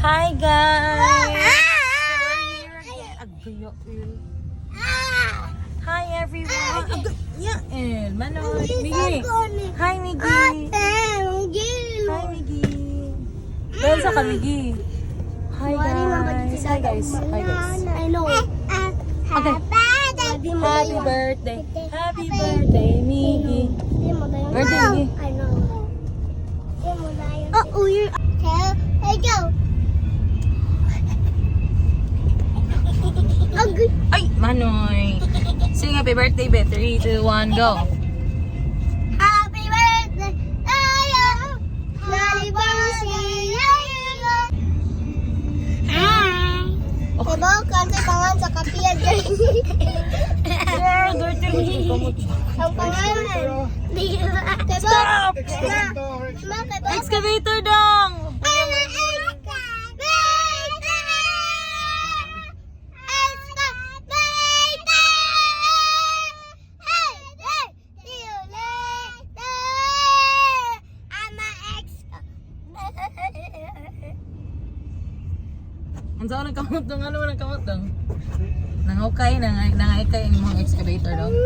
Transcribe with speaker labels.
Speaker 1: Hi guys! Agayo, hi everyone! Yael, Manoy, Miggy! Hi Miggy! Hi Miggy! Doon sa ka Miggy! Hi guys! Hi guys! Hi guys!
Speaker 2: I know.
Speaker 1: Okay. Happy birthday! Happy birthday, Miggy! Birthday, Miggy!
Speaker 2: I know. Oh, you're... Hey, go.
Speaker 1: Ay! Manoy! Sing happy birthday, be. 3, 2, 1, go!
Speaker 2: Happy birthday, Ayo. Happy birthday, Ayo. Hi. Diba, kante pangan sa kapiyan.
Speaker 1: Yeah, birthday mo siya kamot.
Speaker 2: Ang pangalan. Diba?
Speaker 1: Stop!
Speaker 2: Diba?
Speaker 1: Excavator dong! Ang saan nagkamot dong? Ano nagkamot dong? Nangukay, nangayakay ang mga excavator dong.